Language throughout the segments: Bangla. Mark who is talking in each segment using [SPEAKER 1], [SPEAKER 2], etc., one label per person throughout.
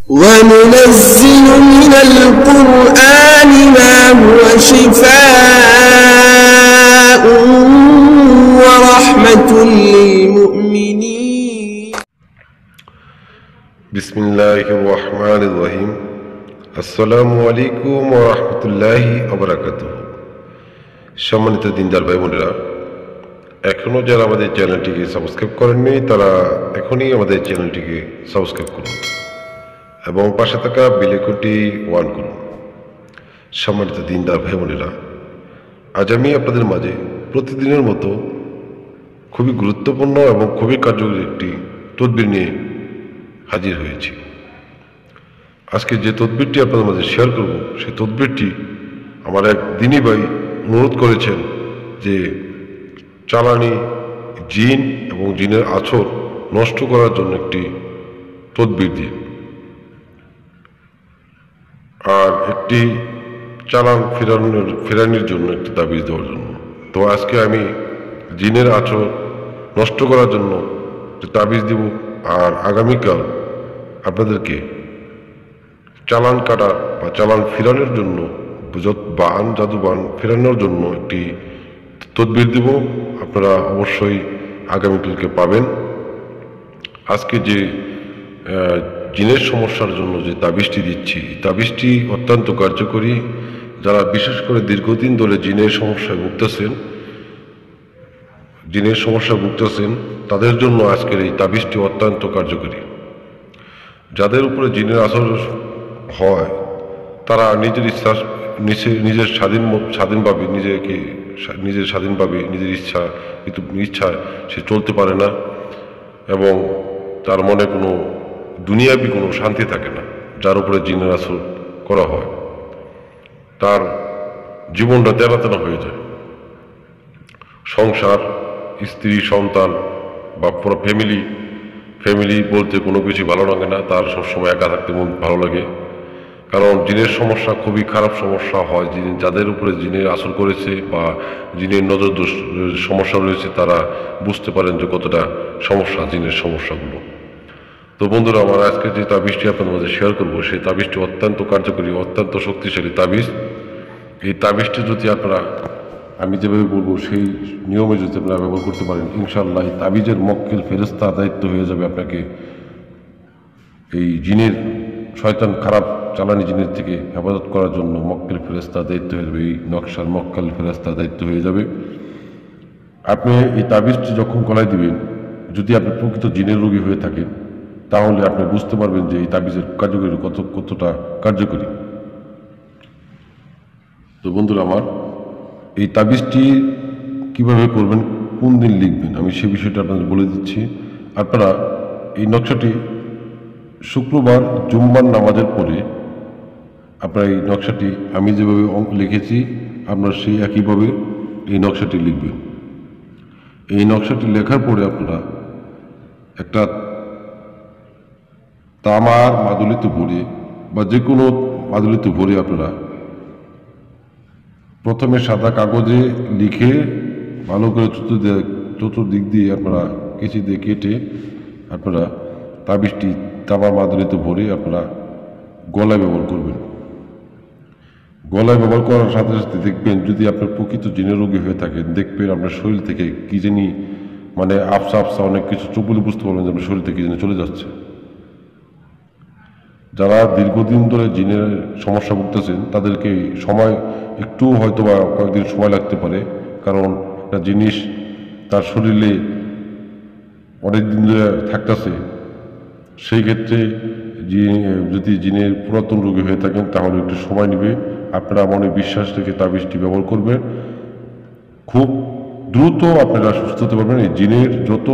[SPEAKER 1] وننزل من القرآن ما هو شفاء ورحمة للمؤمنين
[SPEAKER 2] بسم الله الرحمن الرحيم আসসালামু আলাইকুম ওয়া রাহমাতুল্লাহি ওয়া বারাকাতুহু। সম্মানিত দিনদার ভাই বোনেরা, এখনও যারা আমাদের চ্যানেলটিকে সাবস্ক্রাইব করেননি তারা এখনই আমাদের চ্যানেলটিকে সাবস্ক্রাইব করুন এবং পাশে থাকা বেল আইকনটি অন করুন। সম্মানিত দিনদার ভাই বোনেরা, আজ আমি আপনাদের মাঝে প্রতিদিনের মতো খুবই গুরুত্বপূর্ণ এবং খুবই কার্যকরী একটি তদবির নিয়ে হাজির হয়েছি। আজকে যে তদবিরটি আপনাদের মাঝে শেয়ার করব, সেই তদবিরটি আমার এক দিনী ভাই অনুরোধ করেছেন যে চালানি জিন এবং জিনের আছর নষ্ট করার জন্য একটি তদবির দিন আর একটি চালান ফেরানোর জন্য একটি তাবিজ দেওয়ার জন্য। তো আজকে আমি জিনের আছর নষ্ট করার জন্য একটি তাবিজ দিব, আর আগামীকাল আপনাদেরকে চালান কাটা বা চালান ফেরানোর জন্য বান জাদুবান ফেরানোর জন্য একটি তদবির দিব। আপনারা অবশ্যই আগামীকালকে পাবেন। আজকে যে জিনের সমস্যার জন্য যে তাবিজটি দিচ্ছি, তাবিজটি অত্যন্ত কার্যকরী। যারা বিশেষ করে দীর্ঘদিন ধরে জিনের সমস্যায় ভুগতেছেন তাদের জন্য আজকের এই তাবিজটি অত্যন্ত কার্যকরী। যাদের উপরে জিনের আসর হয় তারা নিজের ইচ্ছা স্বাধীনভাবে নিজের ইচ্ছায় সে চলতে পারে না এবং তার মনে কোনো দুনিয়াবি কোনো শান্তি থাকে না। যার উপরে জিনের আসর করা হয় তার জীবনটা তেনা হয়ে যায়। সংসার, স্ত্রী, সন্তান বা পুরো ফ্যামিলি বলতে কোনো কিছু ভালো লাগে না। তার সবসময় একা থাকতে ভালো লাগে, কারণ জিনের সমস্যা খুবই খারাপ সমস্যা হয়। যাদের উপরে জিনের আসর করেছে বা জিনের নজর দোষ সমস্যা রয়েছে তারা বুঝতে পারেন যে কতটা সমস্যা জিনের সমস্যাগুলো। তো বন্ধুরা, আমার আজকে যে তাবিজটি আপনাদের মধ্যে শেয়ার করবো, সেই তাবিজটি অত্যন্ত কার্যকরী, অত্যন্ত শক্তিশালী তাবিজ। এই তাবিজটি যদি আপনারা আমি যেভাবে বলবো সেই নিয়মে যদি আপনারা ব্যবহার করতে পারেন, ইনশাআল্লাহ এই তাবিজের মক্কেল ফেরেশতা দায়িত্ব হয়ে যাবে আপনাকে এই জিনের শয়তান খারাপ চালানি জিনের থেকে হেফাজত করার জন্য। মক্কেল ফেরেশতা দায়িত্ব হয়ে যাবে, এই নকশার মক্কেল ফেরেশতা দায়িত্ব হয়ে যাবে। আপনি এই তাবিজটি যখন গলায় দিবেন, যদি আপনি প্রকৃত জিনের রোগী হয়ে থাকেন তাহলে আপনি বুঝতে পারবেন যে এই তাবিজের কার্যকরী কতটা কার্যকরী। তো বন্ধুরা আমার, এই তাবিজটি কিভাবে করবেন, কোন দিন লিখবেন, আমি সে বিষয়টা আপনাদের বলে দিচ্ছি। আপনারা এই নকশাটি শুক্রবার জুম্মার নামাজের পরে আপনারা এই নকশাটি আমি যেভাবে লিখেছি আপনারা সেই একইভাবে এই নকশাটি লিখবেন। এই নকশাটি লেখার পরে আপনারা একটা তামার মাদুলিতে ভরে বা যে কোনো মাদুলিতে ভরে আপনারা প্রথমে সাদা কাগজে লিখে ভালো করে চতুর্দিক দিয়ে আপনারা কেঁচি দিয়ে কেটে আপনারা তাবিজটি তামার মাদুলিতে ভরে আপনারা গলায় ব্যবহার করবেন। গলায় ব্যবহার করার সাথে সাথে দেখবেন, যদি আপনার প্রকৃত জিনের রোগী হয়ে থাকেন, দেখবেন আপনার শরীর থেকে কি জানি মানে আফসা অনেক কিছু চোখ বলে বুঝতে পারবেন যে আপনার শরীর থেকে কি জানি চলে যাচ্ছে। যারা দীর্ঘদিন ধরে জিনের সমস্যা ভুগতেছেন তাদেরকে সময় একটু হয়তো বা কয়েকদিন সময় লাগতে পারে, কারণ একটা জিনিস তার শরীরে অনেকদিন ধরে থাকতেছে। সেই ক্ষেত্রে যদি জিনের পুরাতন রোগী হয়ে থাকেন তাহলে একটু সময় নেবে। আপনারা মনে বিশ্বাস রেখে তাবিজটি ব্যবহার করবেন, খুব দ্রুত আপনারা সুস্থ হতে পারবেন। এই জিনের যত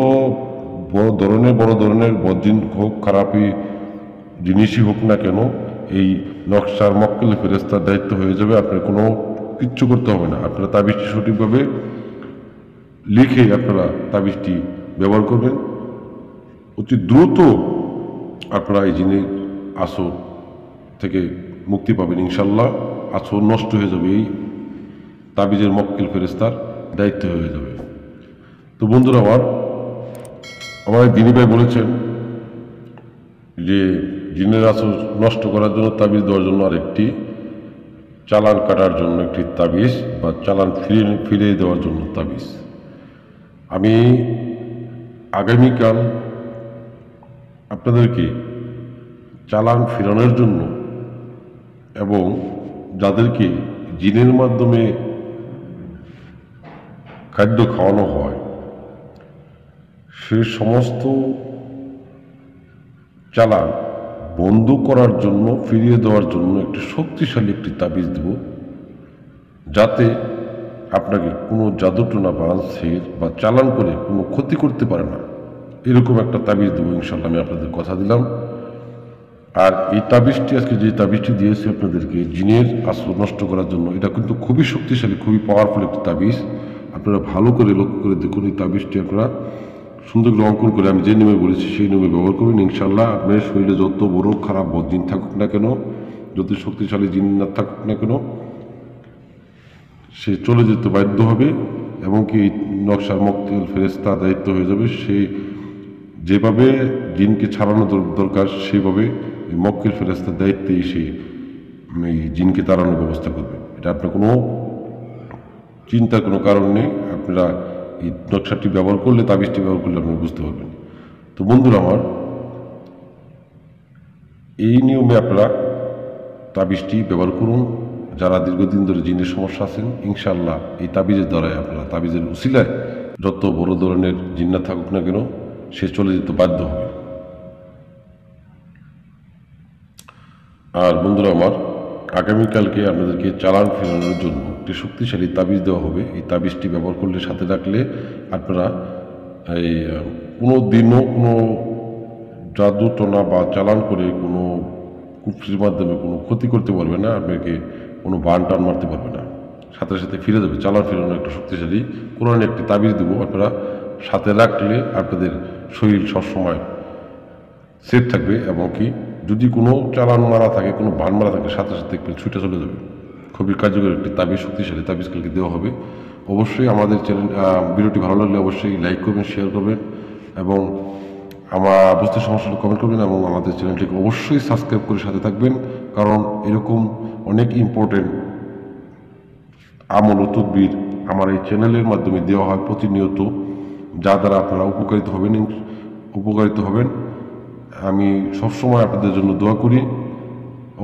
[SPEAKER 2] বড় ধরনের বদিন হোক, খারাপই জিনিসই হোক না কেন, এই নকশার মক্কেল ফেরেশতার দায়িত্ব হয়ে যাবে। আপনার কোনো কিচ্ছু করতে হবে না। আপনারা তাবিজটি সঠিকভাবে লিখে আপনারা তাবিজটি ব্যবহার করবেন। অতি দ্রুত আপনারা এই জিনের আসর থেকে মুক্তি পাবেন ইনশাল্লাহ। আসর নষ্ট হয়ে যাবে, এই তাবিজের মক্কেল ফেরেশতার দায়িত্ব হয়ে যাবে। তো বন্ধুরা আমার দিনী ভাই বলেছেন যে জিনের আসর নষ্ট করার জন্য তাবিজ দেওয়ার জন্য আরেকটি, চালান কাটার জন্য একটি তাবিজ বা চালান ফিরিয়ে দেওয়ার জন্য তাবিজ। আমি আগামীকাল আপনাদেরকে চালান ফেরানোর জন্য এবং যাদেরকে জিনের মাধ্যমে খাদ্য খাওয়ানো হয় সে সমস্ত চালান বন্ধ করার জন্য, ফিরিয়ে দেওয়ার জন্য একটি শক্তিশালী একটি তাবিজ দেব, যাতে আপনাকে কোনো জাদুটোনা বা সের বা চালান করে কোনো ক্ষতি করতে পারে না, এরকম একটা তাবিজ দেবো ইনশাল্লাহ। আমি আপনাদের কথা দিলাম। আর এই তাবিজটি, আজকে যে তাবিজটি দিয়েছি আপনাদেরকে জিনের আসর নষ্ট করার জন্য, এটা কিন্তু খুবই শক্তিশালী, খুবই পাওয়ারফুল একটি তাবিজ। আপনারা ভালো করে লক্ষ্য করে দেখুন, এই তাবিজটি আপনারা সুন্দর করে অঙ্কন করে আমি যে নিয়মে বলেছি সেই নিয়মে ব্যবহার করবেন। ইনশাল্লাহ আপনার শরীরে যত বড় খারাপ জিন থাকুক না কেন, যত শক্তিশালী জিন না থাকুক না কেন, সে চলে যেতে বাধ্য হবে। এবং কি এই নকশার মক্কেল ফেরেশতা দায়িত্ব হয়ে যাবে, সে যেভাবে জিনকে ছাড়ানো দরকার সেভাবে এই মক্কেল ফেরেশতার দায়িত্বে সে এই জিনকে তাড়ানোর ব্যবস্থা করবে। এটা আপনার কোনো চিন্তার কোনো কারণ নেই। আপনারা এই নকশাটি ব্যবহার করলে, তাবিজটি ব্যবহার করলে আপনি বুঝতে পারবেন। তো বন্ধুরা আমার, এই নিয়মে আপনারা তাবিজটি ব্যবহার করুন। যারা দীর্ঘদিন ধরে জিনের সমস্যা আছেন, ইনশাআল্লাহ এই তাবিজের দ্বারাই আপনারা, তাবিজের উসিলায় যত বড় ধরনের জিন্নাত থাকুক না কেন, সে চলে যেতে বাধ্য হবে। আর বন্ধুরা আমার, আগামীকালকে আপনাদেরকে চালান ফেরানোর জন্য একটি শক্তিশালী তাবিজ দেওয়া হবে। এই তাবিজটি ব্যবহার করলে, সাথে রাখলে আপনারা এই কোনো দিনও কোনো জাদু টোনা বা চালান করে কোনো কুফরির মাধ্যমে কোনো ক্ষতি করতে পারবে না, আপনাকে কোনো বান টান মারতে পারবে না, সাথে সাথে ফিরে যাবে। চালান ফেরানোর একটা শক্তিশালী কোরআনের একটি তাবিজ দেবো, আপনারা সাথে রাখলে আপনাদের শরীর সবসময় সেফ থাকবে। এবং কি যদি কোনো চালান মারা থাকে, কোনো বান মারা থাকে, সাথে সাথে ছুটে চলে যাবে। খুবই কার্যকরী একটি তাবিজ, শক্তিশালী তাবিজ কালকে দেওয়া হবে। অবশ্যই আমাদের চ্যানেল, ভিডিওটি ভালো লাগলে অবশ্যই লাইক করবেন, শেয়ার করবেন এবং আমার বুঝতে সমস্যা হলে কমেন্ট করবেন এবং আমাদের চ্যানেলটিকে অবশ্যই সাবস্ক্রাইব করে সাথে থাকবেন। কারণ এরকম অনেক ইম্পর্টেন্ট আমল ও তদবির আমার এই চ্যানেলের মাধ্যমে দেওয়া হয় প্রতিনিয়ত, যা দ্বারা আপনারা উপকারিত হবেন। আমি সবসময় আপনাদের জন্য দোয়া করি।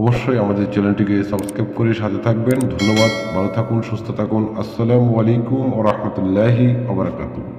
[SPEAKER 2] অবশ্যই আমাদের চ্যানেলটিকে সাবস্ক্রাইব করে সাথে থাকবেন। ধন্যবাদ, ভালো থাকুন, সুস্থ থাকুন। আসসালামু আলাইকুম ওয়া রাহমাতুল্লাহি ওয়া বারাকাতুহু।